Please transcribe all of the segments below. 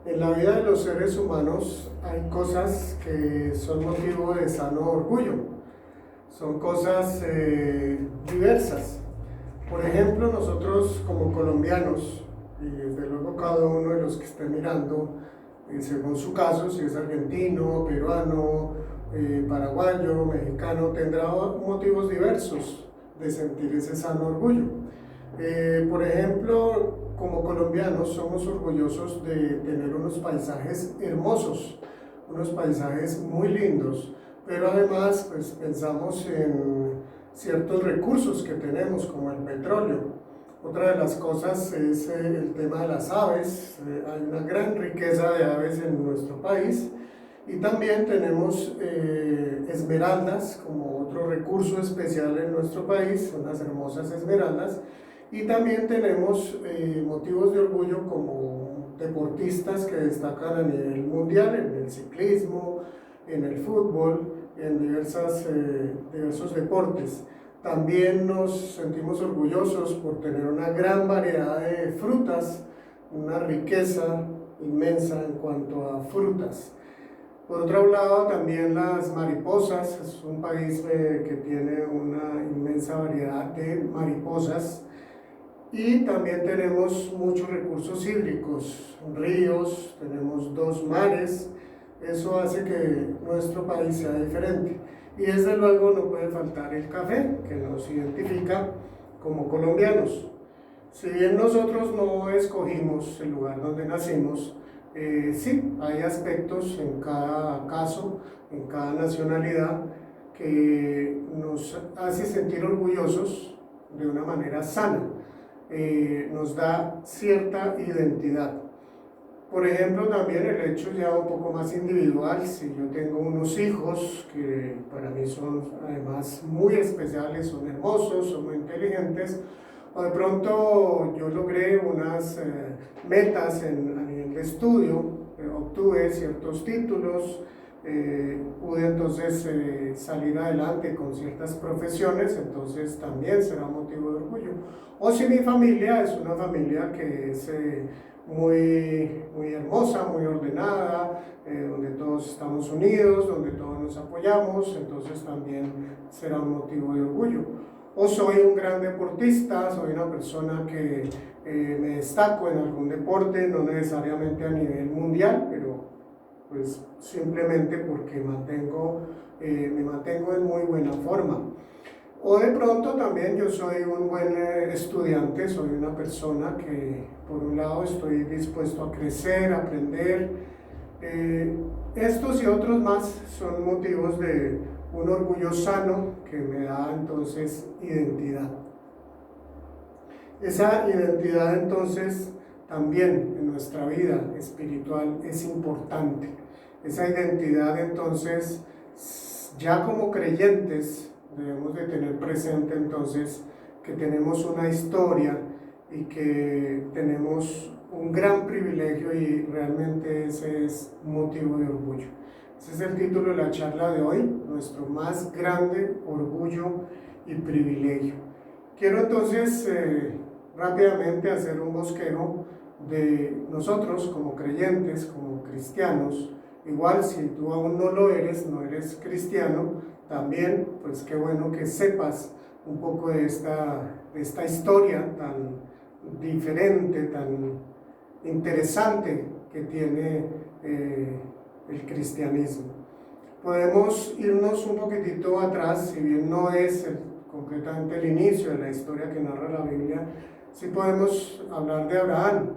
En la vida de los seres humanos hay cosas que son motivo de sano orgullo, son cosas diversas. Por ejemplo, nosotros como colombianos, y desde luego cada uno de los que esté mirando, según su caso, si es argentino, peruano, paraguayo, mexicano, tendrá motivos diversos de sentir ese sano orgullo. Por ejemplo, como colombianos somos orgullosos de tener unos paisajes hermosos, unos paisajes muy lindos, pero además pues pensamos en ciertos recursos que tenemos como el petróleo. Otra de las cosas es el tema de las aves. Hay una gran riqueza de aves en nuestro país y también tenemos esmeraldas como otro recurso especial en nuestro país, unas hermosas esmeraldas. Y también tenemos motivos de orgullo como deportistas que destacan a nivel mundial en el ciclismo, en el fútbol, en diversos deportes. También nos sentimos orgullosos por tener una gran variedad de frutas, una riqueza inmensa en cuanto a frutas. Por otro lado, también las mariposas, es un país que tiene una inmensa variedad de mariposas. Y también tenemos muchos recursos hídricos, ríos, tenemos 2 mares, eso hace que nuestro país sea diferente. Y desde luego no puede faltar el café, que nos identifica como colombianos. Si bien nosotros no escogimos el lugar donde nacimos, sí, hay aspectos en cada caso, en cada nacionalidad, que nos hace sentir orgullosos de una manera sana. Nos da cierta identidad. Por ejemplo, también el hecho ya un poco más individual, si yo tengo unos hijos que para mí son además muy especiales, son hermosos, son muy inteligentes, o de pronto yo logré unas metas a nivel de estudio, obtuve ciertos títulos, pude entonces salir adelante con ciertas profesiones, entonces también será motivo de orgullo. O si mi familia es una familia que es muy hermosa, muy ordenada, donde todos estamos unidos, donde todos nos apoyamos, entonces también será un motivo de orgullo. O soy un gran deportista, soy una persona que me destaco en algún deporte, no necesariamente a nivel mundial, pero pues simplemente porque me mantengo en muy buena forma. O de pronto también yo soy un buen estudiante, soy una persona que por un lado estoy dispuesto a crecer, a aprender. Estos y otros más son motivos de un orgullo sano que me da entonces identidad. Esa identidad entonces también en nuestra vida espiritual es importante. Esa identidad entonces ya como creyentes debemos de tener presente entonces que tenemos una historia y que tenemos un gran privilegio y realmente ese es motivo de orgullo. Ese es el título de la charla de hoy, nuestro más grande orgullo y privilegio. Quiero entonces rápidamente hacer un bosquejo de nosotros como creyentes, como cristianos. Igual si tú aún no lo eres, no eres cristiano, también pues qué bueno que sepas un poco de esta historia tan diferente, tan interesante que tiene el cristianismo. Podemos irnos un poquitito atrás, si bien no es concretamente el inicio de la historia que narra la Biblia, sí podemos hablar de Abraham.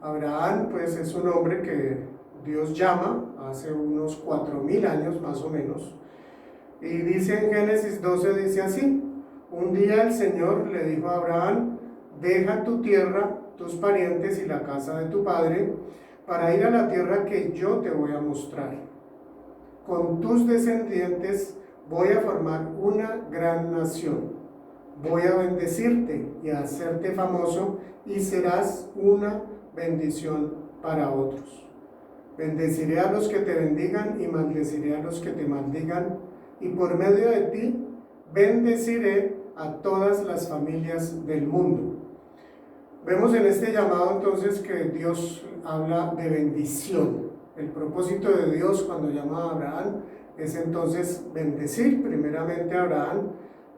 Abraham pues es un hombre que Dios llama hace unos 4000 años más o menos, y dice en Génesis 12, dice así: un día el Señor le dijo a Abraham, deja tu tierra, tus parientes y la casa de tu padre, para ir a la tierra que yo te voy a mostrar. Con tus descendientes voy a formar una gran nación. Voy a bendecirte y a hacerte famoso y serás una bendición para otros. Bendeciré a los que te bendigan y maldeciré a los que te maldigan, y por medio de ti bendeciré a todas las familias del mundo. Vemos en este llamado entonces que Dios habla de bendición. El propósito de Dios cuando llama a Abraham es entonces bendecir primeramente a Abraham,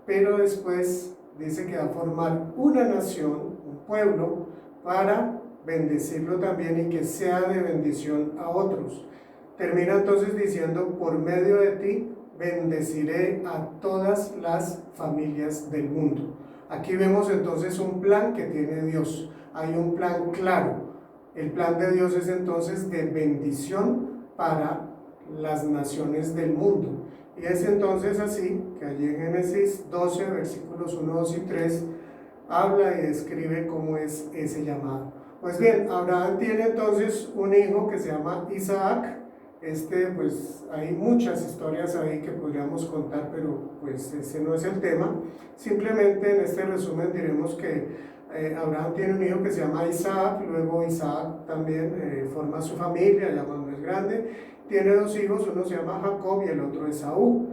pero después dice que va a formar una nación, un pueblo, para bendecirlo también y que sea de bendición a otros. Termina entonces diciendo, por medio de ti bendeciré a todas las familias del mundo. Aquí vemos entonces un plan que tiene Dios. Hay un plan claro. El plan de Dios es entonces de bendición para las naciones del mundo. Y es entonces así que allí en Génesis 12, versículos 1, 2 y 3, habla y describe cómo es ese llamado. Pues bien, Abraham tiene entonces un hijo que se llama Isaac. Pues hay muchas historias ahí que podríamos contar, pero pues ese no es el tema. Simplemente en este resumen diremos que Abraham tiene un hijo que se llama Isaac, luego Isaac también forma su familia, ya cuando es grande. Tiene dos hijos, uno se llama Jacob y el otro Esaú.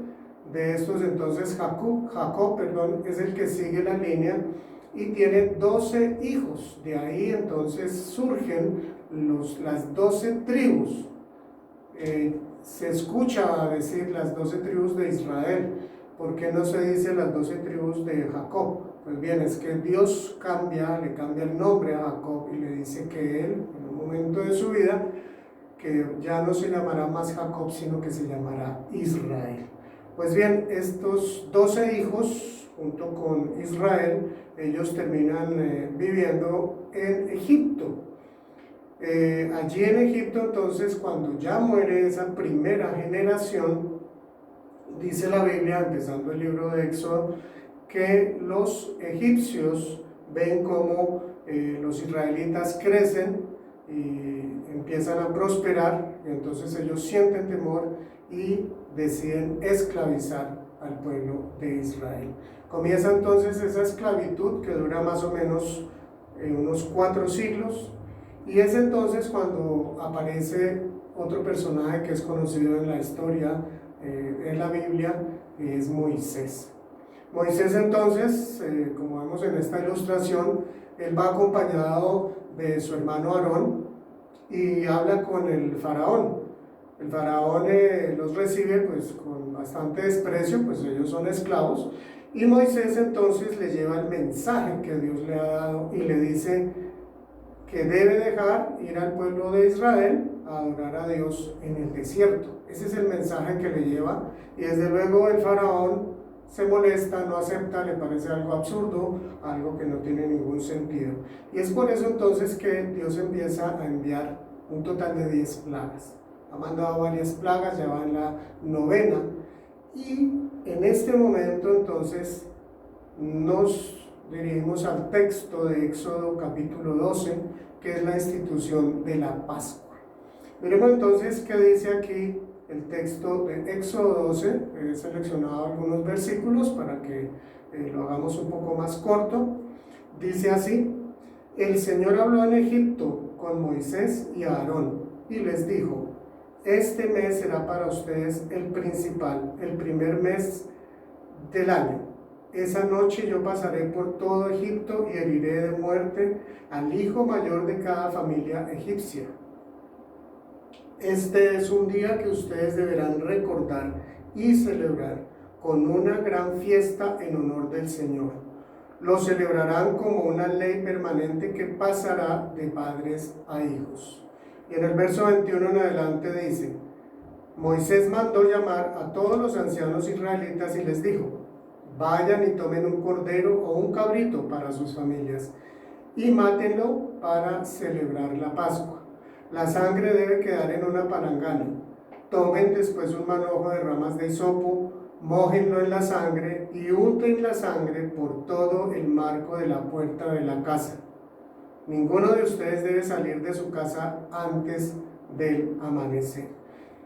De estos entonces Jacob, es el que sigue la línea y tiene 12 hijos. De ahí entonces surgen las 12 tribus. Se escucha decir las 12 tribus de Israel. ¿Por qué no se dice las 12 tribus de Jacob? Pues bien, es que Dios le cambia el nombre a Jacob y le dice que él, en un momento de su vida, que ya no se llamará más Jacob, sino que se llamará Israel. Pues bien, estos 12 hijos, junto con Israel, ellos terminan viviendo en Egipto. Allí en Egipto, entonces, cuando ya muere esa primera generación, dice la Biblia, empezando el libro de Éxodo, que los egipcios ven cómo los israelitas crecen y empiezan a prosperar, y entonces ellos sienten temor y deciden esclavizar al pueblo de Israel. Comienza entonces esa esclavitud que dura más o menos unos 4 siglos, y es entonces cuando aparece otro personaje que es conocido en la historia, en la Biblia, que es Moisés. Moisés entonces, como vemos en esta ilustración, él va acompañado de su hermano Aarón y habla con el faraón. El faraón los recibe pues con bastante desprecio, pues ellos son esclavos, y Moisés entonces le lleva el mensaje que Dios le ha dado y le dice que debe dejar ir al pueblo de Israel a adorar a Dios en el desierto. Ese es el mensaje que le lleva, y desde luego el faraón se molesta, no acepta, le parece algo absurdo, algo que no tiene ningún sentido. Y es por eso entonces que Dios empieza a enviar un total de 10 plagas. Ha mandado varias plagas, ya va en la 9ª, y en este momento entonces nos dirigimos al texto de Éxodo capítulo 12, que es la institución de la Pascua. Miremos entonces qué dice aquí el texto de Éxodo 12. He seleccionado algunos versículos para que lo hagamos un poco más corto. Dice así: el Señor habló en Egipto con Moisés y Aarón y les dijo: este mes será para ustedes el principal, el primer mes del año. Esa noche yo pasaré por todo Egipto y heriré de muerte al hijo mayor de cada familia egipcia. Este es un día que ustedes deberán recordar y celebrar con una gran fiesta en honor del Señor. Lo celebrarán como una ley permanente que pasará de padres a hijos. Y en el verso 21 en adelante dice: Moisés mandó llamar a todos los ancianos israelitas y les dijo: vayan y tomen un cordero o un cabrito para sus familias y mátenlo para celebrar la Pascua. La sangre debe quedar en una palangana. Tomen después un manojo de ramas de hisopo, mójenlo en la sangre y unten la sangre por todo el marco de la puerta de la casa. Ninguno de ustedes debe salir de su casa antes del amanecer.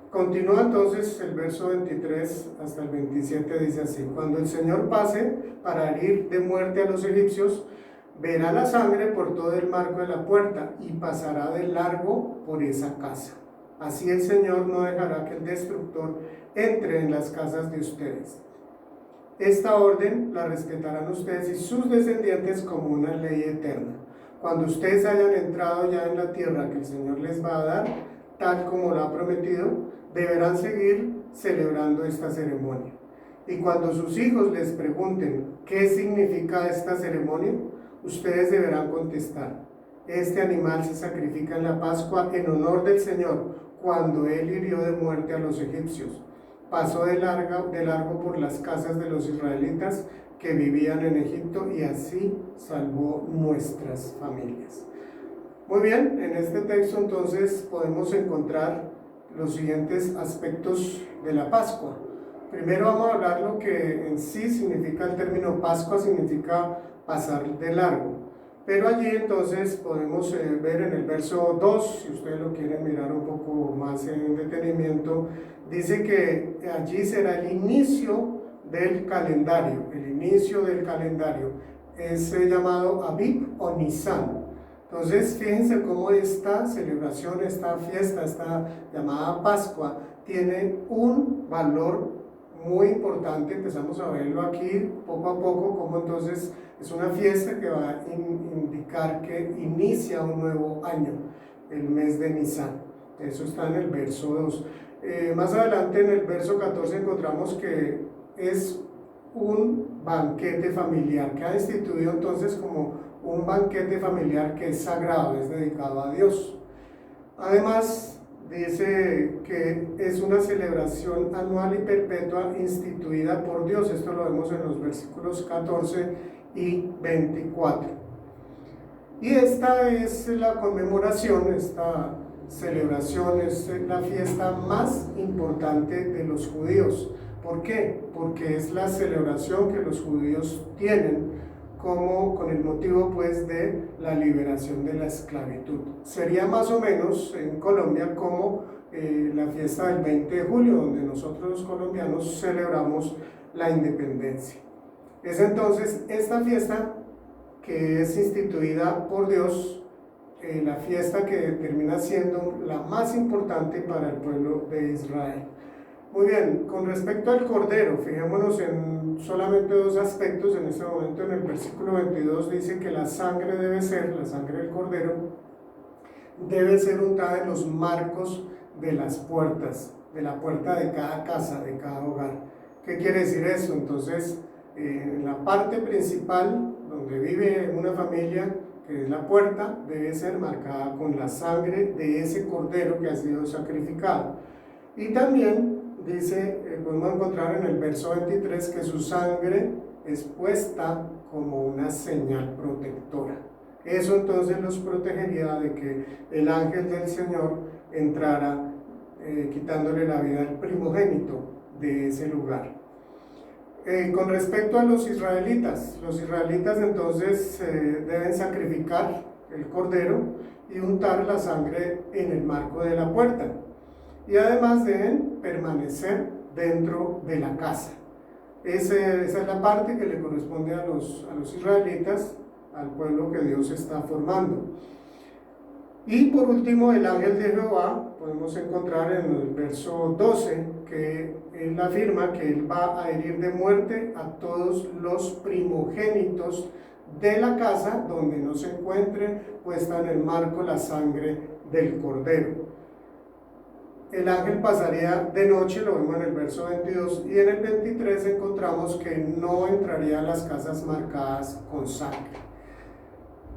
Continúa entonces el verso 23 hasta el 27, dice así: cuando el Señor pase para herir de muerte a los egipcios, verá la sangre por todo el marco de la puerta y pasará de largo por esa casa. Así el Señor no dejará que el destructor entre en las casas de ustedes. Esta orden la respetarán ustedes y sus descendientes como una ley eterna. cuando ustedes hayan entrado ya en la tierra que el Señor les va a dar, tal como lo ha prometido, deberán seguir celebrando esta ceremonia. Y cuando sus hijos les pregunten qué significa esta ceremonia, ustedes deberán contestar: este animal se sacrifica en la Pascua en honor del Señor, cuando Él hirió de muerte a los egipcios. Pasó de largo por las casas de los israelitas que vivían en Egipto y así salvó nuestras familias. Muy bien, en este texto entonces podemos encontrar los siguientes aspectos de la Pascua. Primero vamos a hablar lo que en sí significa el término Pascua, significa pasar de largo. Pero allí entonces podemos ver en el verso 2, si ustedes lo quieren mirar un poco más en detenimiento, dice que allí será el inicio del calendario. El inicio del calendario es llamado Abib o Nisan. Entonces fíjense cómo esta celebración, esta fiesta, esta llamada Pascua, tiene un valor muy importante. Empezamos a verlo aquí poco a poco, como entonces es una fiesta que va a indicar que inicia un nuevo año, el mes de Nisan. Eso está en el verso 2. Más adelante en el verso 14 encontramos que es un banquete familiar, que ha instituido entonces como un banquete familiar que es sagrado, es dedicado a Dios. Además, dice que es una celebración anual y perpetua instituida por Dios. Esto lo vemos en los versículos 14 y 24. Y esta es la conmemoración, esta celebración es la fiesta más importante de los judíos. ¿Por qué? Porque es la celebración que los judíos tienen como con el motivo pues de la liberación de la esclavitud. Sería más o menos en Colombia como la fiesta del 20 de julio, donde nosotros los colombianos celebramos la independencia. Es entonces esta fiesta que es instituida por Dios, la fiesta que termina siendo la más importante para el pueblo de Israel. Muy bien, con respecto al Cordero, fijémonos en solamente dos aspectos. En este momento en el versículo 22 dice que la sangre del Cordero, debe ser untada en los marcos de las puertas, de la puerta de cada casa, de cada hogar. ¿Qué quiere decir eso? Entonces, en la parte principal, donde vive una familia, que es la puerta, debe ser marcada con la sangre de ese Cordero que ha sido sacrificado. Y también dice, podemos encontrar en el verso 23 que su sangre es puesta como una señal protectora. Eso entonces los protegería de que el ángel del Señor entrara quitándole la vida al primogénito de ese lugar. Con respecto a los israelitas entonces deben sacrificar el cordero y untar la sangre en el marco de la puerta. Y además deben permanecer dentro de la casa. Esa es la parte que le corresponde a los israelitas, al pueblo que Dios está formando. Y por último, el ángel de Jehová, podemos encontrar en el verso 12, que él afirma que él va a herir de muerte a todos los primogénitos de la casa donde no se encuentre puesta en el marco la sangre del cordero. El ángel pasaría de noche, lo vemos en el verso 22, y en el 23 encontramos que no entraría a las casas marcadas con sangre.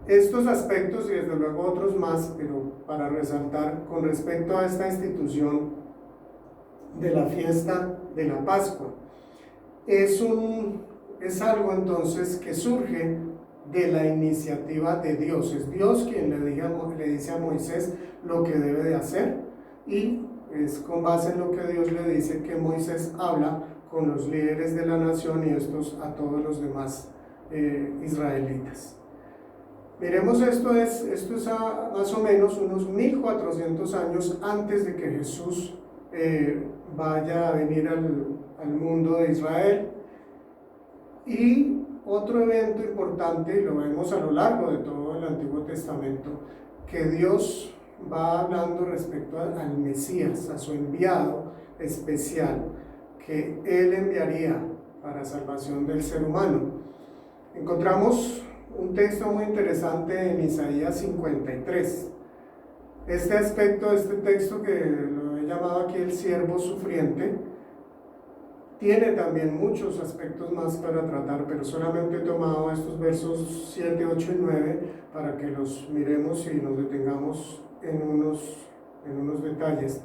Estos aspectos y desde luego otros más, pero para resaltar con respecto a esta institución de la fiesta de la Pascua, es algo entonces que surge de la iniciativa de Dios. Es Dios quien le dice a Moisés lo que debe de hacer, y es con base en lo que Dios le dice que Moisés habla con los líderes de la nación y estos a todos los demás israelitas. Miremos esto es más o menos unos 1400 años antes de que Jesús vaya a venir al mundo de Israel. Y otro evento importante, y lo vemos a lo largo de todo el Antiguo Testamento, que Dios va hablando respecto al Mesías, a su enviado especial, que Él enviaría para salvación del ser humano. Encontramos un texto muy interesante en Isaías 53. Este aspecto de este texto, que lo he llamado aquí el siervo sufriente, tiene también muchos aspectos más para tratar, pero solamente he tomado estos versos 7, 8 y 9 para que los miremos y nos detengamos en unos detalles.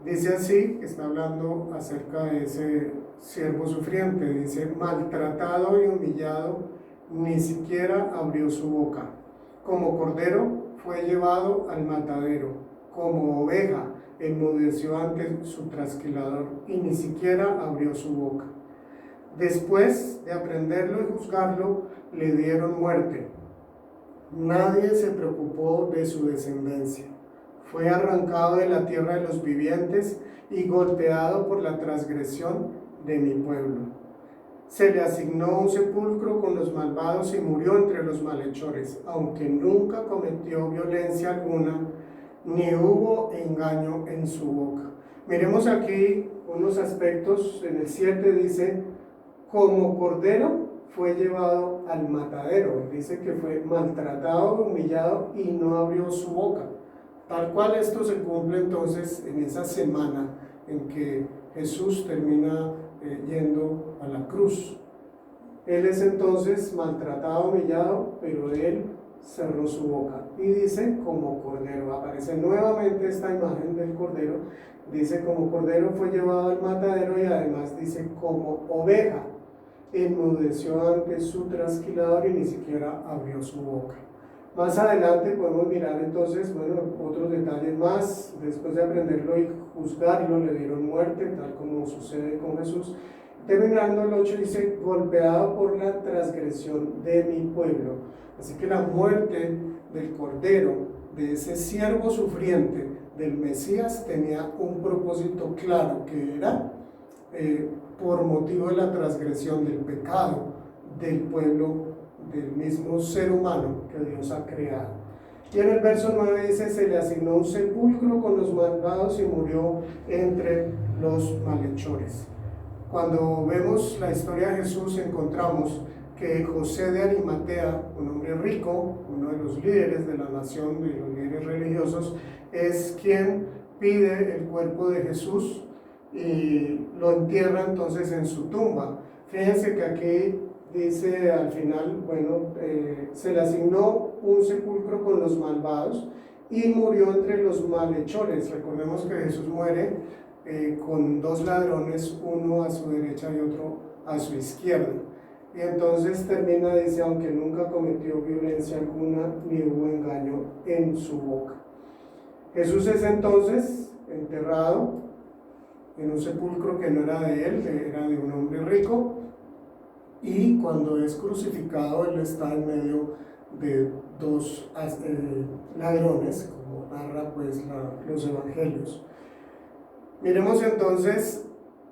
Dice así, está hablando acerca de ese siervo sufriente, dice: maltratado y humillado, ni siquiera abrió su boca. Como cordero fue llevado al matadero, como oveja enmudeció ante su trasquilador y ni siquiera abrió su boca. Después de aprenderlo y juzgarlo, le dieron muerte. Nadie se preocupó de su descendencia. Fue arrancado de la tierra de los vivientes y golpeado por la transgresión de mi pueblo. Se le asignó un sepulcro con los malvados y murió entre los malhechores, aunque nunca cometió violencia alguna, ni hubo engaño en su boca. Miremos aquí unos aspectos. En el 7 dice: como cordero fue llevado al matadero. Dice que fue maltratado, humillado y no abrió su boca. Tal cual esto se cumple entonces en esa semana en que Jesús termina yendo a la cruz. Él es entonces maltratado, humillado, pero él cerró su boca. Y dice: como cordero. Aparece nuevamente esta imagen del cordero. Dice: como cordero fue llevado al matadero, y además dice: como oveja enmudeció ante su trasquilador y ni siquiera abrió su boca. Más adelante podemos mirar entonces, otros detalles más. Después de aprenderlo y juzgarlo, le dieron muerte, tal como sucede con Jesús. Terminando el 8 dice: golpeado por la transgresión de mi pueblo. Así que la muerte del Cordero, de ese siervo sufriente, del Mesías, tenía un propósito claro, que era por motivo de la transgresión, del pecado del pueblo, del mismo ser humano que Dios ha creado. Y en el verso 9 dice: se le asignó un sepulcro con los malvados y murió entre los malhechores. Cuando vemos la historia de Jesús, encontramos que José de Arimatea, un hombre rico, uno de los líderes de la nación, de los líderes religiosos, es quien pide el cuerpo de Jesús y lo entierra entonces en su tumba. Fíjense que aquí dice al final, se le asignó un sepulcro con los malvados y murió entre los malhechores. Recordemos que Jesús muere con dos ladrones, uno a su derecha y otro a su izquierda. Y entonces termina, dice: aunque nunca cometió violencia alguna, ni hubo engaño en su boca. Jesús es entonces enterrado en un sepulcro que no era de él, era de un hombre rico, y cuando es crucificado, él está en medio de dos ladrones, como narra los evangelios. Miremos entonces,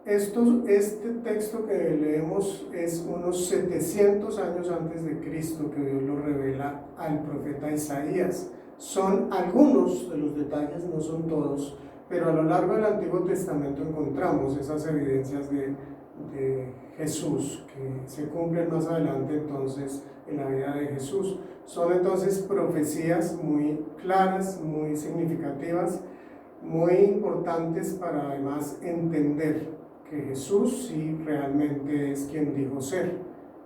este texto que leemos es unos 700 años antes de Cristo, que Dios lo revela al profeta Isaías. Son algunos de los detalles, no son todos, pero a lo largo del Antiguo Testamento encontramos esas evidencias de Jesús, que se cumplen más adelante entonces en la vida de Jesús. Son entonces profecías muy claras, muy significativas, muy importantes para además entender que Jesús sí realmente es quien dijo ser: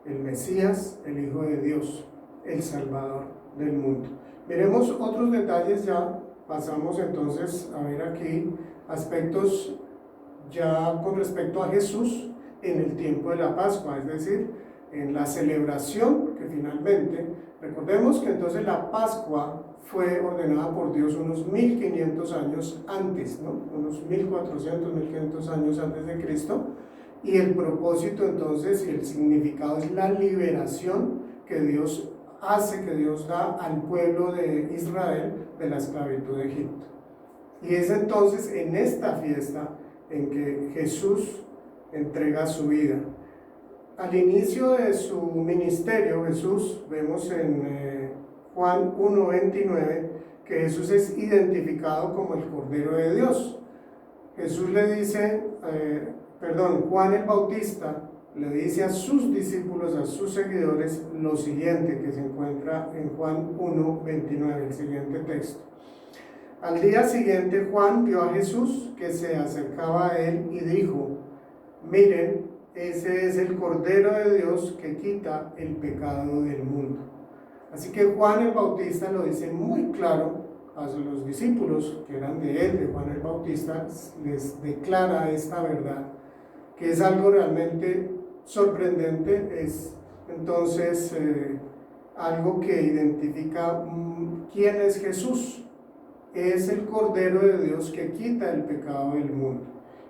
el Mesías, el Hijo de Dios, el Salvador del mundo. Veremos otros detalles ya. Pasamos entonces a ver aquí aspectos ya con respecto a Jesús en el tiempo de la Pascua, es decir, en la celebración que finalmente, recordemos que entonces la Pascua fue ordenada por Dios unos 1500 años antes, unos 1400, 1500 años antes de Cristo, y el propósito entonces y el significado es la liberación que Dios hace, que Dios da al pueblo de Israel de la esclavitud de Egipto. Y es entonces en esta fiesta en que Jesús entrega su vida. Al inicio de su ministerio, Jesús, vemos en Juan 1:29, que Jesús es identificado como el Cordero de Dios. Jesús le dice, Juan el Bautista le dice a sus discípulos, a sus seguidores, lo siguiente que se encuentra en Juan 1:29, el siguiente texto. Al día siguiente Juan vio a Jesús que se acercaba a él y dijo: miren, ese es el Cordero de Dios que quita el pecado del mundo. Así que Juan el Bautista lo dice muy claro a los discípulos que eran de él, de Juan el Bautista, les declara esta verdad, que es algo realmente sorprendente, es entonces algo que identifica quién es Jesús. Es el Cordero de Dios que quita el pecado del mundo.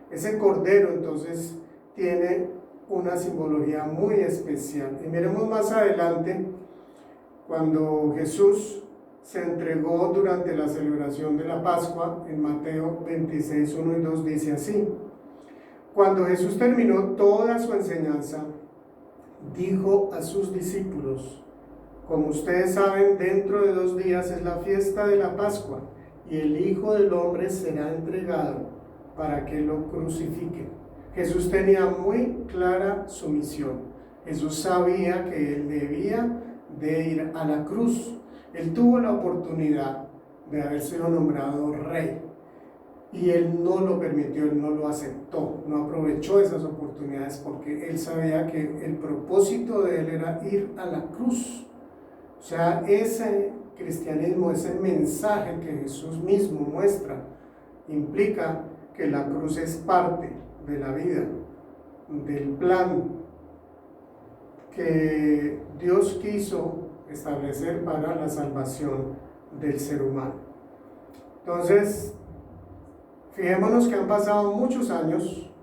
Ese Cordero entonces tiene una simbología muy especial. Y miremos más adelante, cuando Jesús se entregó durante la celebración de la Pascua, en Mateo 26, 1 y 2 dice así: cuando Jesús terminó toda su enseñanza, dijo a sus discípulos: como ustedes saben, dentro de 2 días es la fiesta de la Pascua, y el Hijo del Hombre será entregado para que lo crucifiquen. Jesús tenía muy clara su misión. Jesús sabía que él debía de ir a la cruz. Él tuvo la oportunidad de haber sido nombrado rey, y él no lo permitió, él no lo aceptó, no aprovechó esas oportunidades, porque él sabía que el propósito de él era ir a la cruz. O sea, ese cristianismo, ese mensaje que Jesús mismo muestra, implica que la cruz es parte de la vida, del plan que Dios quiso establecer para la salvación del ser humano. Entonces, fijémonos que han pasado muchos años,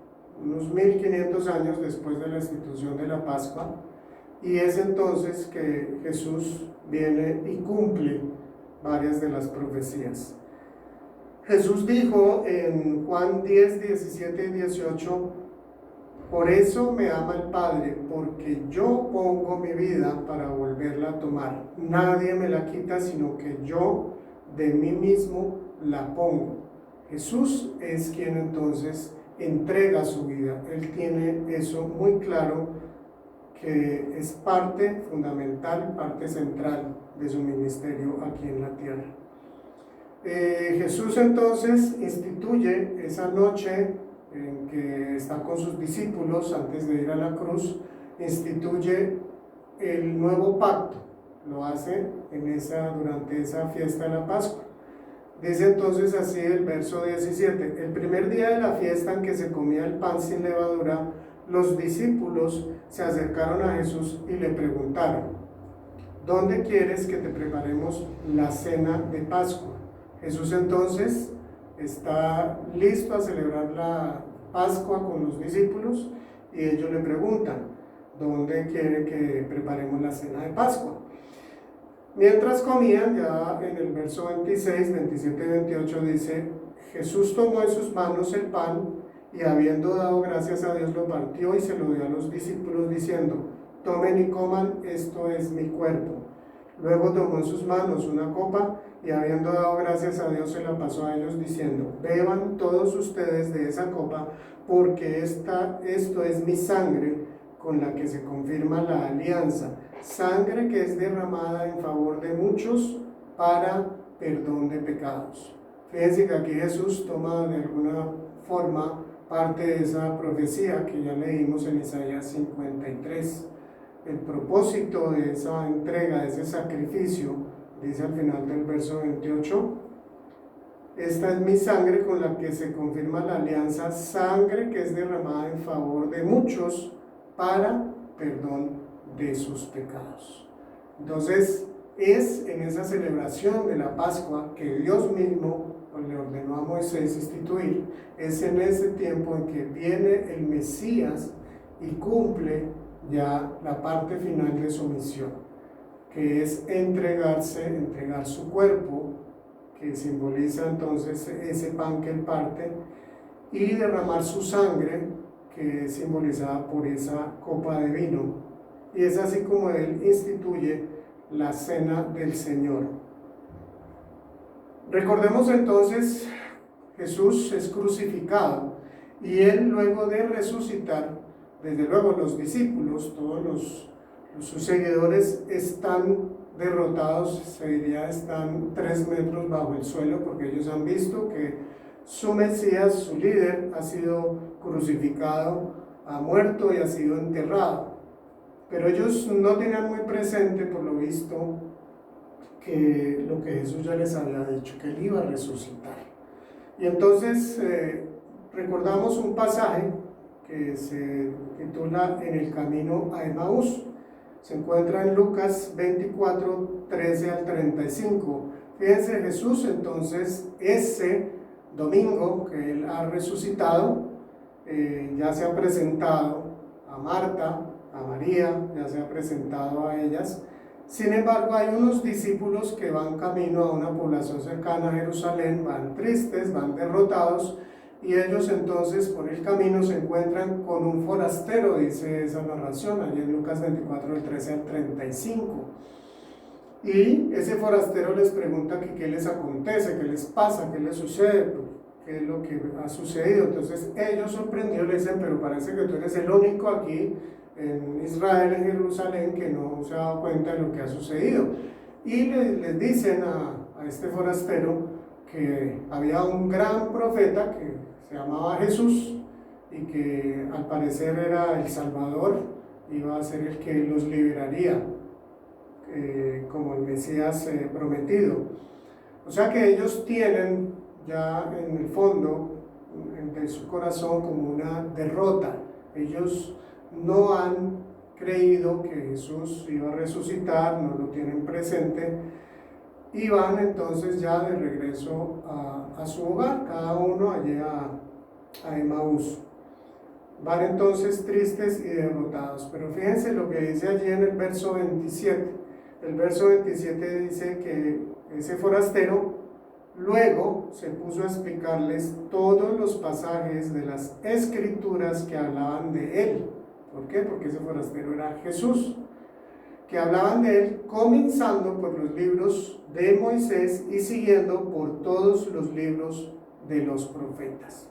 unos 1500 años después de la institución de la Pascua, y es entonces que Jesús viene y cumple varias de las profecías. Jesús dijo en Juan 10, 17 y 18: por eso me ama el Padre, porque yo pongo mi vida para volverla a tomar. Nadie me la quita, sino que yo de mí mismo la pongo. Jesús es quien entonces entrega su vida. Él tiene eso muy claro, que es parte fundamental, parte central de su ministerio aquí en la tierra. Jesús entonces instituye esa noche en que está con sus discípulos antes de ir a la cruz, instituye el nuevo pacto. Lo hace durante esa fiesta de la Pascua. Dice entonces así el verso 17: el primer día de la fiesta en que se comía el pan sin levadura, los discípulos se acercaron a Jesús y le preguntaron: ¿dónde quieres que te preparemos la cena de Pascua? Jesús entonces está listo a celebrar la Pascua con los discípulos, y ellos le preguntan: ¿dónde quiere que preparemos la cena de Pascua? Mientras comían, ya en el verso 26, 27 y 28 dice: Jesús tomó en sus manos el pan y, habiendo dado gracias a Dios, lo partió y se lo dio a los discípulos diciendo: tomen y coman, esto es mi cuerpo. Luego tomó en sus manos una copa y, habiendo dado gracias a Dios, se la pasó a ellos diciendo: beban todos ustedes de esa copa, porque esto es mi sangre, con la que se confirma la alianza, sangre que es derramada en favor de muchos para perdón de pecados. Fíjense que aquí Jesús toma de alguna forma parte de esa profecía que ya leímos en Isaías 53. El propósito de esa entrega, de ese sacrificio, dice al final del verso 28: esta es mi sangre con la que se confirma la alianza, sangre que es derramada en favor de muchos para perdón de sus pecados. Entonces, es en esa celebración de la Pascua que Dios mismo le ordenó a Moisés instituir. Es en ese tiempo en que viene el Mesías y cumple ya la parte final de su misión, que es entregar su cuerpo, que simboliza entonces ese pan que él parte, y derramar su sangre, que es simbolizada por esa copa de vino. Y es así como él instituye la cena del Señor. Recordemos entonces, Jesús es crucificado, y él, luego de resucitar, desde luego los discípulos, sus seguidores están derrotados, se diría, están 3 metros bajo el suelo, porque ellos han visto que su Mesías, su líder, ha sido crucificado, ha muerto y ha sido enterrado. Pero ellos no tenían muy presente, por lo visto, que lo que Jesús ya les había dicho, que él iba a resucitar. Y entonces recordamos un pasaje que se titula En el camino a Emaús. Se encuentra en Lucas 24, 13 al 35. Fíjense, Jesús entonces ese domingo que él ha resucitado, ya se ha presentado a Marta, a María, ya se ha presentado a ellas. Sin embargo, hay unos discípulos que van camino a una población cercana a Jerusalén, van tristes, van derrotados, y ellos entonces por el camino se encuentran con un forastero, dice esa narración, allí en Lucas 24, del 13 al 35. Y ese forastero les pregunta que qué les acontece, qué les pasa, qué les sucede, qué es lo que ha sucedido. Entonces ellos sorprendidos le dicen, pero parece que tú eres el único aquí en Israel, en Jerusalén, que no se ha dado cuenta de lo que ha sucedido. Y les dicen a este forastero que había un gran profeta que se llamaba Jesús y que al parecer era el Salvador, iba a ser el que los liberaría como el Mesías prometido. O sea que ellos tienen ya en el fondo de su corazón como una derrota. Ellos no han creído que Jesús iba a resucitar, no lo tienen presente, y van entonces ya de regreso a su hogar, cada uno allí a Emaús. Van entonces tristes y derrotados. Pero fíjense lo que dice allí en el verso 27. El verso 27 dice que ese forastero luego se puso a explicarles todos los pasajes de las Escrituras que hablaban de él. ¿Por qué? Porque ese forastero era Jesús, que hablaban de él comenzando por los libros de Moisés y siguiendo por todos los libros de los profetas.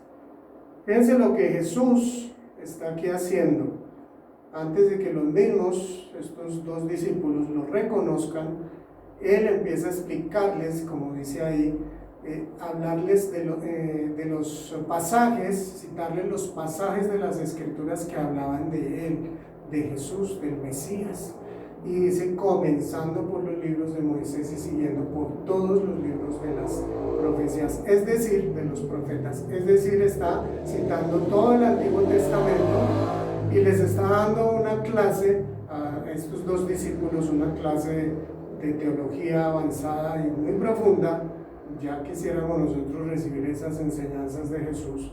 Fíjense lo que Jesús está aquí haciendo. Antes de que los mismos, estos 2 discípulos, lo reconozcan, él empieza a explicarles, como dice ahí, hablarles de los pasajes, citarles los pasajes de las Escrituras que hablaban de él, de Jesús, del Mesías. Y dice, comenzando por los libros de Moisés y siguiendo por todos los libros de las profecías, es decir, de los profetas. Es decir, está citando todo el Antiguo Testamento y les está dando una clase a estos 2 discípulos, una clase de teología avanzada y muy profunda. Ya quisiéramos nosotros recibir esas enseñanzas de Jesús.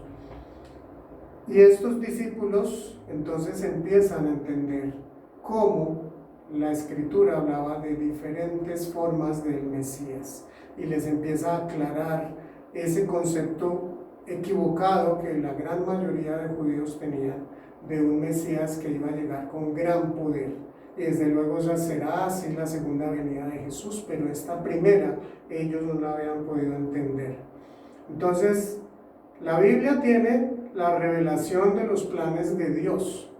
Y estos discípulos entonces empiezan a entender cómo la Escritura hablaba de diferentes formas del Mesías y les empieza a aclarar ese concepto equivocado que la gran mayoría de judíos tenían de un Mesías que iba a llegar con gran poder. Y desde luego esa será así la segunda venida de Jesús, pero esta primera ellos no la habían podido entender. Entonces, la Biblia tiene la revelación de los planes de Dios.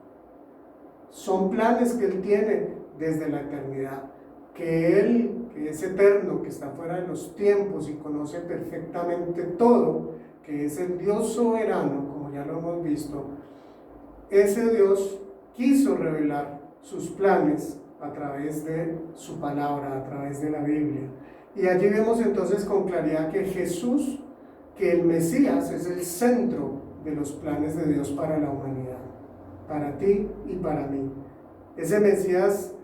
Son planes que Él tiene desde la eternidad, que Él, que es eterno, que está fuera de los tiempos y conoce perfectamente todo, que es el Dios soberano, como ya lo hemos visto. Ese Dios quiso revelar sus planes a través de su palabra, a través de la Biblia. Y allí vemos entonces con claridad que Jesús, que el Mesías es el centro de los planes de Dios para la humanidad, para ti y para mí. Ese Mesías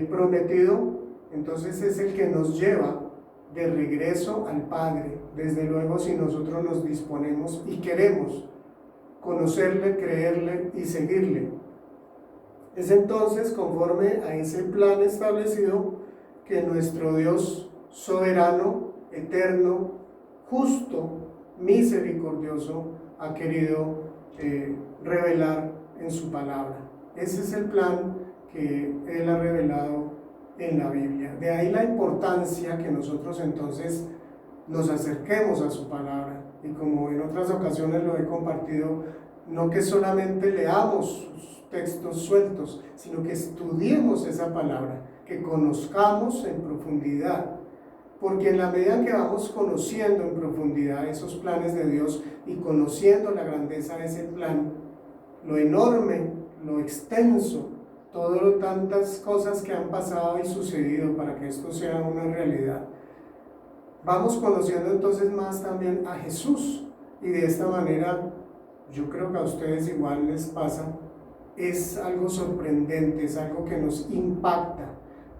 prometido, entonces es el que nos lleva de regreso al Padre, desde luego si nosotros nos disponemos y queremos conocerle, creerle y seguirle. Es entonces conforme a ese plan establecido que nuestro Dios soberano, eterno, justo, misericordioso ha querido revelar en su palabra. Ese es el plan que Él ha revelado en la Biblia. De ahí la importancia que nosotros entonces nos acerquemos a su palabra. Y como en otras ocasiones lo he compartido, No que solamente leamos sus textos sueltos, sino que estudiemos esa palabra, que conozcamos en profundidad. Porque en la medida en que vamos conociendo en profundidad esos planes de Dios y conociendo la grandeza de ese plan, lo enorme, lo extenso, tantas cosas que han pasado y sucedido para que esto sea una realidad, vamos conociendo entonces más también a Jesús. Y de esta manera, yo creo que a ustedes igual les pasa, es algo sorprendente, es algo que nos impacta,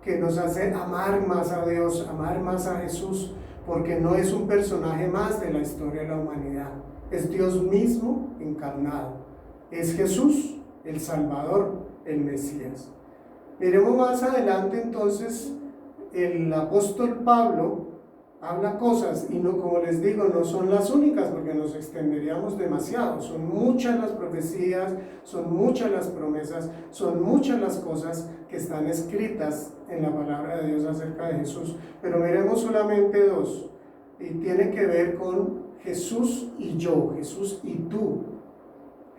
que nos hace amar más a Dios, amar más a Jesús, porque no es un personaje más de la historia de la humanidad, es Dios mismo encarnado, es Jesús, el Salvador, el Mesías. Miremos más adelante entonces, el apóstol Pablo habla cosas, y no, como les digo, no son las únicas, porque nos extenderíamos demasiado. Son muchas las profecías, son muchas las promesas, son muchas las cosas que están escritas en la palabra de Dios acerca de Jesús. Pero miremos solamente dos, y tiene que ver con Jesús y yo, Jesús y tú.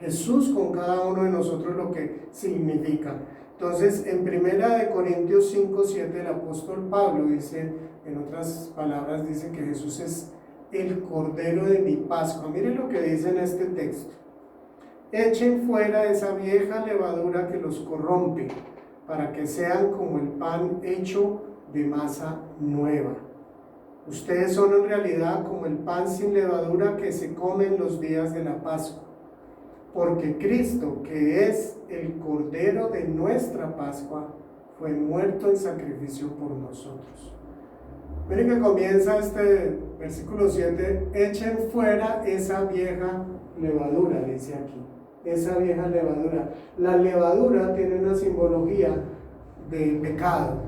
Jesús con cada uno de nosotros, lo que significa. Entonces, en 1 Corintios 5:7, el apóstol Pablo dice, en otras palabras, dice que Jesús es el Cordero de mi Pascua. Miren lo que dice en este texto: echen fuera esa vieja levadura que los corrompe, para que sean como el pan hecho de masa nueva. Ustedes son en realidad como el pan sin levadura que se come en los días de la Pascua. Porque Cristo, que es el Cordero de nuestra Pascua, fue muerto en sacrificio por nosotros. Miren que comienza este versículo 7, echen fuera esa vieja levadura, dice aquí, esa vieja levadura. La levadura tiene una simbología del pecado,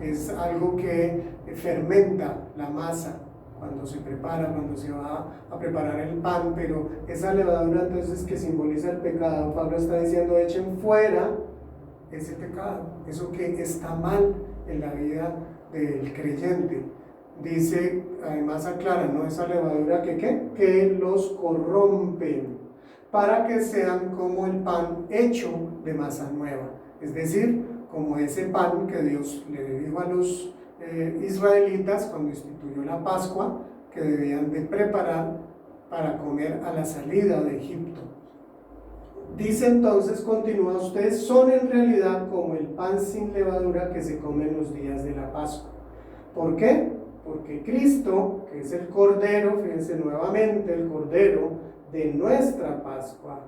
es algo que fermenta la masa cuando se prepara, cuando se va a preparar el pan, pero esa levadura entonces que simboliza el pecado. Pablo está diciendo, echen fuera ese pecado, eso que está mal en la vida del creyente. Dice, además aclara, ¿no? Esa levadura que los corrompen, para que sean como el pan hecho de masa nueva, es decir, como ese pan que Dios le dijo a los israelitas cuando instituyó la Pascua, que debían de preparar para comer a la salida de Egipto. Dice entonces, continúa, ustedes son en realidad como el pan sin levadura que se come en los días de la Pascua. ¿Por qué? Porque Cristo, que es el Cordero, fíjense nuevamente, el Cordero de nuestra Pascua,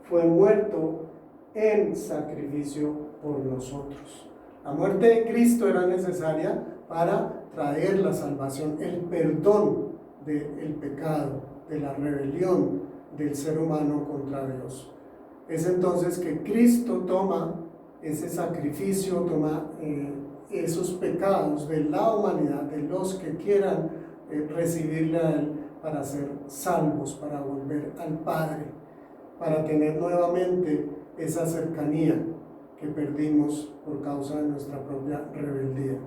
fue muerto en sacrificio por nosotros. La muerte de Cristo era necesaria para traer la salvación, el perdón del pecado, de la rebelión del ser humano contra Dios. Es entonces que Cristo toma ese sacrificio, toma esos pecados de la humanidad, de los que quieran recibirle a Él, para ser salvos, para volver al Padre, para tener nuevamente esa cercanía que perdimos por causa de nuestra propia rebeldía.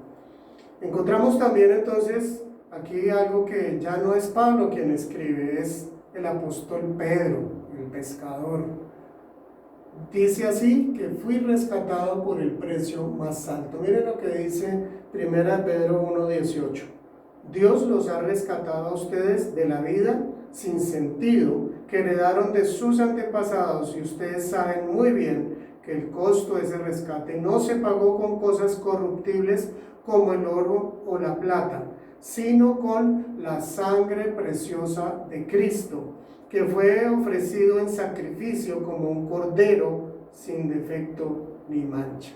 Encontramos también entonces aquí algo que ya no es Pablo quien escribe, es el apóstol Pedro, el pescador. Dice así, que fui rescatado por el precio más alto. Miren lo que dice 1 Pedro 1:18. Dios los ha rescatado a ustedes de la vida sin sentido que heredaron de sus antepasados, y ustedes saben muy bien que el costo de ese rescate no se pagó con cosas corruptibles como el oro o la plata, sino con la sangre preciosa de Cristo, que fue ofrecido en sacrificio como un cordero sin defecto ni mancha.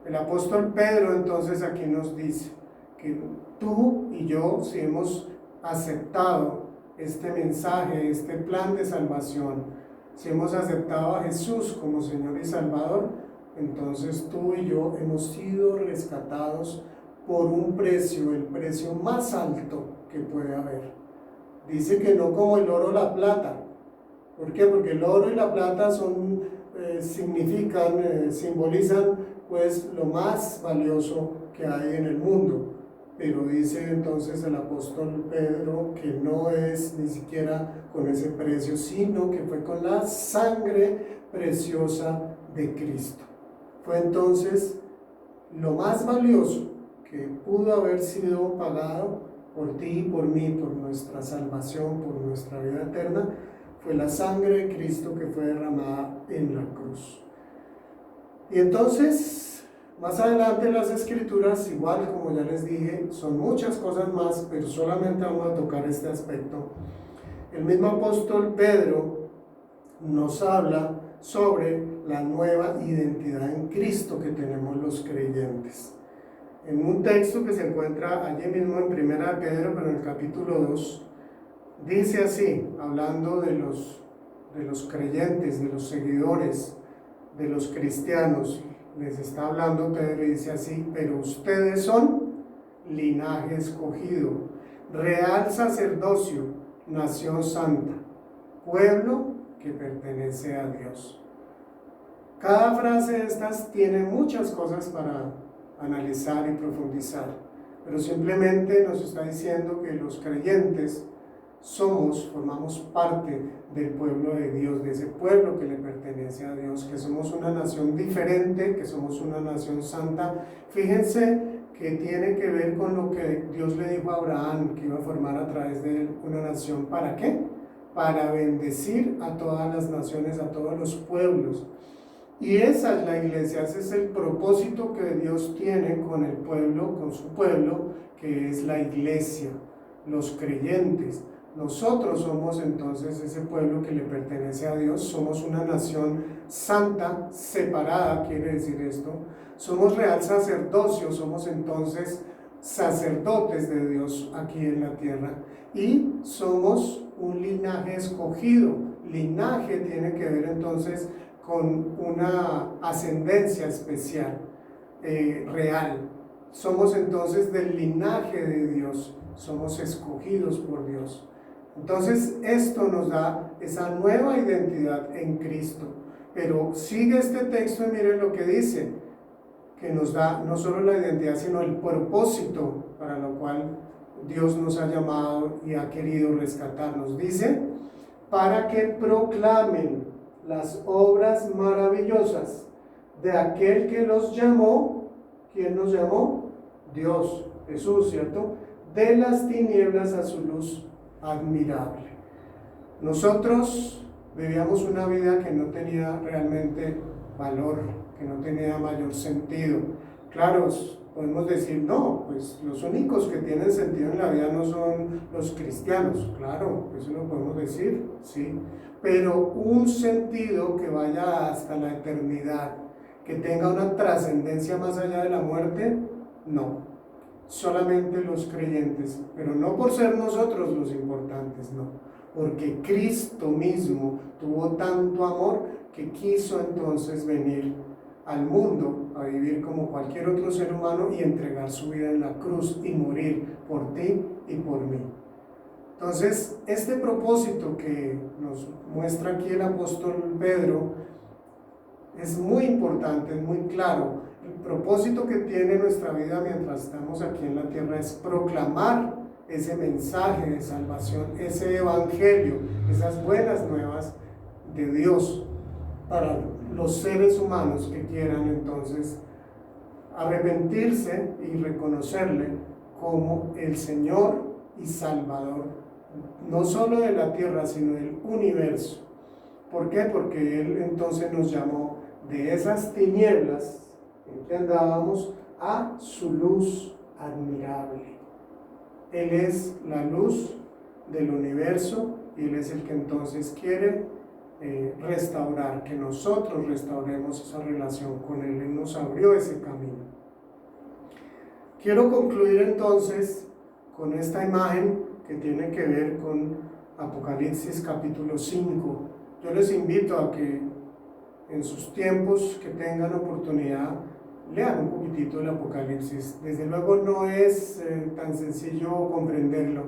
El apóstol Pedro entonces aquí nos dice que tú y yo, si hemos aceptado este mensaje, este plan de salvación, si hemos aceptado a Jesús como Señor y Salvador, entonces tú y yo hemos sido rescatados por un precio, el precio más alto que puede haber. Dice que no como el oro o la plata. ¿Por qué? Porque el oro y la plata simbolizan pues lo más valioso que hay en el mundo. pero dice entonces el apóstol Pedro que no es ni siquiera con ese precio, sino que fue con la sangre preciosa de Cristo. Fue entonces lo más valioso que pudo haber sido pagado por ti y por mí, por nuestra salvación, por nuestra vida eterna, fue la sangre de Cristo que fue derramada en la cruz. Y entonces, más adelante en las Escrituras, igual como ya les dije, son muchas cosas más, pero solamente vamos a tocar este aspecto. El mismo apóstol Pedro nos habla sobre la nueva identidad en Cristo que tenemos los creyentes. En un texto que se encuentra allí mismo en 1 Pedro, pero en el capítulo 2, dice así, hablando de los creyentes, de los seguidores, de los cristianos, les está hablando Pedro y dice así: pero ustedes son linaje escogido, real sacerdocio, nación santa, pueblo que pertenece a Dios. Cada frase de estas tiene muchas cosas para analizar y profundizar, pero simplemente nos está diciendo que los creyentes formamos parte del pueblo de Dios, de ese pueblo que le pertenece a Dios, que somos una nación diferente, que somos una nación santa. Fíjense que tiene que ver con lo que Dios le dijo a Abraham, que iba a formar a través de él una nación. ¿Para qué? Para bendecir a todas las naciones, a todos los pueblos. Y esa es la iglesia, ese es el propósito que Dios tiene con el pueblo, con su pueblo, que es la iglesia, los creyentes. Nosotros somos entonces ese pueblo que le pertenece a Dios, somos una nación santa, separada, quiere decir esto. Somos real sacerdocio, somos entonces sacerdotes de Dios aquí en la tierra. Y somos un linaje escogido. Linaje tiene que ver entonces con una ascendencia especial, real. Somos entonces del linaje de Dios, somos escogidos por Dios. Entonces esto nos da esa nueva identidad en Cristo. Pero sigue este texto y miren lo que dice, que nos da no solo la identidad, sino el propósito para lo cual Dios nos ha llamado y ha querido rescatarnos. Dice, para que proclamen las obras maravillosas de aquel que los llamó. ¿Quién nos llamó? Dios, Jesús, ¿cierto? De las tinieblas a su luz admirable. Nosotros vivíamos una vida que no tenía realmente valor, que no tenía mayor sentido. Claro, podemos decir, no, pues los únicos que tienen sentido en la vida no son los cristianos. Claro, eso lo podemos decir, sí. Pero un sentido que vaya hasta la eternidad, que tenga una trascendencia más allá de la muerte, no. Solamente los creyentes, pero no por ser nosotros los importantes, no. Porque Cristo mismo tuvo tanto amor que quiso entonces venir al mundo a vivir como cualquier otro ser humano y entregar su vida en la cruz y morir por ti y por mí. Entonces, este propósito que nos muestra aquí el apóstol Pedro es muy importante, es muy claro. El propósito que tiene nuestra vida mientras estamos aquí en la tierra es proclamar ese mensaje de salvación, ese evangelio, esas buenas nuevas de Dios para los seres humanos que quieran entonces arrepentirse y reconocerle como el Señor y Salvador, no solo de la tierra, sino del universo. ¿Por qué? Porque Él entonces nos llamó de esas tinieblas en que andábamos a su luz admirable. Él es la luz del universo y Él es el que entonces quiere restaurar, que nosotros restauremos esa relación con Él. Él nos abrió ese camino. Quiero concluir entonces con esta imagen que tiene que ver con Apocalipsis capítulo 5. Yo les invito a que en sus tiempos que tengan oportunidad lean un poquitito el Apocalipsis. Desde luego no es tan sencillo comprenderlo,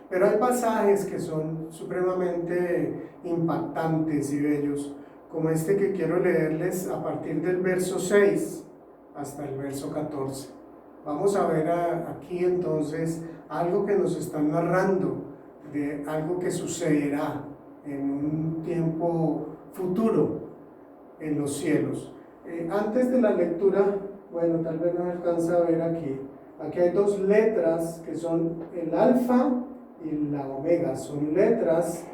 pero hay pasajes que son supremamente impactantes y bellos, como este que quiero leerles a partir del verso 6 hasta el verso 14. Vamos a ver aquí entonces algo que nos están narrando de algo que sucederá en un tiempo futuro en los cielos. Antes de la lectura, bueno, tal vez no alcanza a ver aquí. Aquí hay dos letras que son el alfa y la omega. Son letras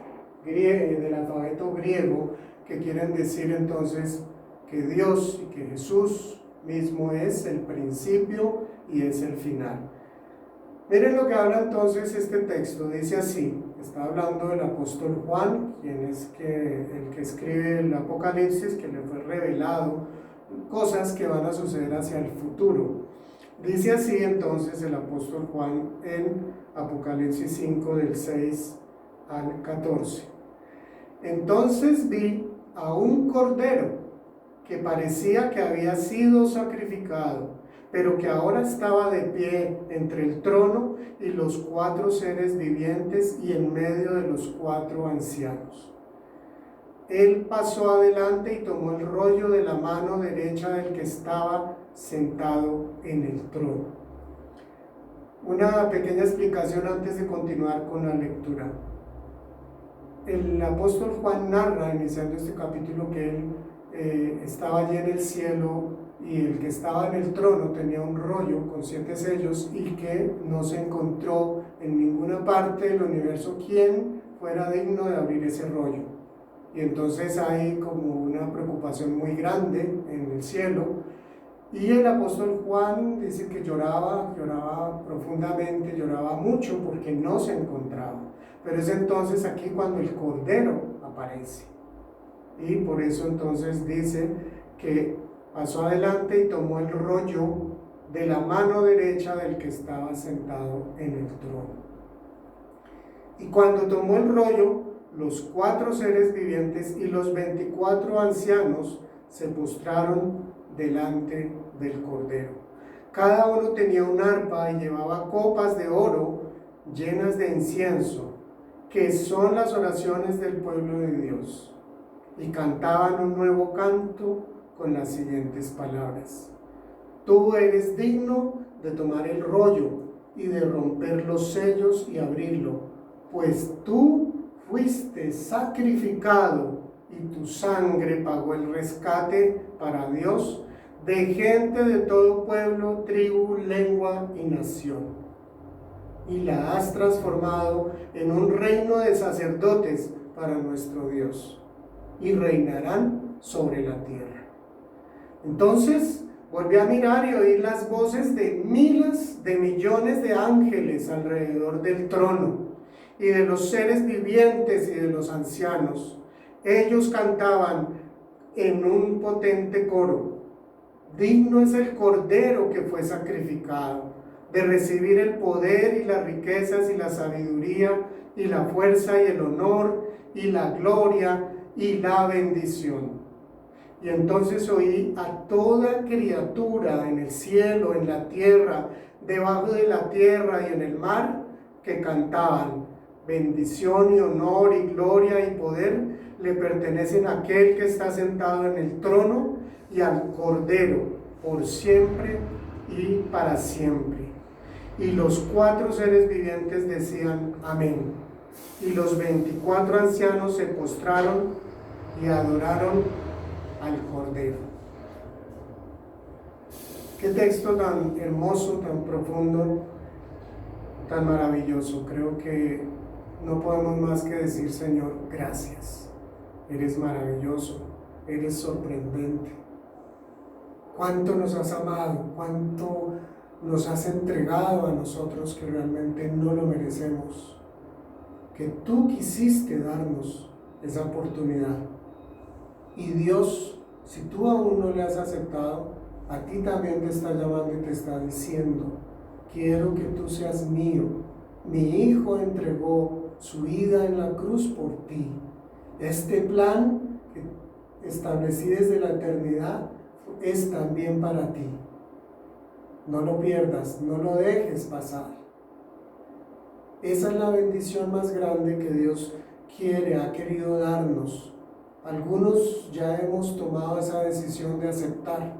del alfabeto griego que quieren decir entonces que Dios y que Jesús mismo es el principio y es el final. Miren lo que habla entonces este texto. Dice así, está hablando del apóstol Juan, quien es el que escribe el Apocalipsis, que le fue revelado cosas que van a suceder hacia el futuro. Dice así entonces el apóstol Juan en Apocalipsis 5 del 6 al 14. Entonces vi a un cordero que parecía que había sido sacrificado, pero que ahora estaba de pie entre el trono y los 4 seres vivientes y en medio de los 4 ancianos. Él pasó adelante y tomó el rollo de la mano derecha del que estaba sentado en el trono. Una pequeña explicación antes de continuar con la lectura. El apóstol Juan narra, iniciando este capítulo, que él estaba allí en el cielo y el que estaba en el trono tenía un rollo con 7 sellos y que no se encontró en ninguna parte del universo quien fuera digno de abrir ese rollo. Y entonces hay como una preocupación muy grande en el cielo. Y el apóstol Juan dice que lloraba profundamente, lloraba mucho porque no se encontraba. Pero es entonces aquí cuando el Cordero aparece. Y por eso entonces dice que pasó adelante y tomó el rollo de la mano derecha del que estaba sentado en el trono. Y cuando tomó el rollo, los 4 seres vivientes y los 24 ancianos se postraron delante del Cordero. Cada uno tenía un arpa y llevaba copas de oro llenas de incienso, que son las oraciones del pueblo de Dios. Y cantaban un nuevo canto con las siguientes palabras: Tú eres digno de tomar el rollo y de romper los sellos y abrirlo, pues tú fuiste sacrificado y tu sangre pagó el rescate para Dios de gente de todo pueblo, tribu, lengua y nación. Y la has transformado en un reino de sacerdotes para nuestro Dios, y reinarán sobre la tierra. Entonces volví a mirar y oí las voces de miles de millones de ángeles alrededor del trono y de los seres vivientes y de los ancianos. Ellos cantaban en un potente coro: digno es el Cordero que fue sacrificado de recibir el poder y las riquezas y la sabiduría y la fuerza y el honor y la gloria y la bendición. Y entonces oí a toda criatura en el cielo, en la tierra, debajo de la tierra y en el mar, que cantaban: bendición y honor y gloria y poder le pertenecen a aquel que está sentado en el trono y al Cordero, por siempre y para siempre. Y los 4 seres vivientes decían amén. Y los 24 ancianos se postraron y adoraron al Cordero. Qué texto tan hermoso, tan profundo, tan maravilloso. Creo que no podemos más que decir: Señor, gracias. Eres maravilloso, eres sorprendente. Cuánto nos has amado, cuánto nos has entregado a nosotros que realmente no lo merecemos. Que tú quisiste darnos esa oportunidad. Y Dios, si tú aún no le has aceptado, a ti también te está llamando y te está diciendo: quiero que tú seas mío. Mi Hijo entregó su vida en la cruz por ti. Este plan que establecí desde la eternidad es también para ti. No lo pierdas, no lo dejes pasar. Esa es la bendición más grande que Dios ha querido darnos. Algunos ya hemos tomado esa decisión de aceptar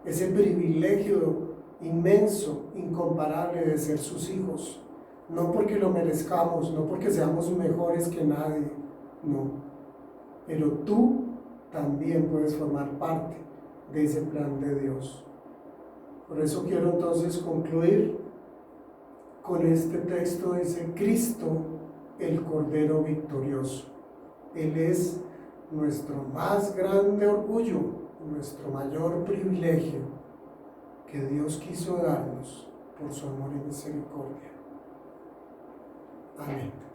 ese privilegio inmenso, incomparable de ser sus hijos. No porque lo merezcamos, no porque seamos mejores que nadie, no. Pero tú también puedes formar parte de ese plan de Dios. Por eso quiero entonces concluir con este texto. Dice: Cristo, el Cordero victorioso. Él es nuestro más grande orgullo, nuestro mayor privilegio que Dios quiso darnos por su amor y misericordia. Amén.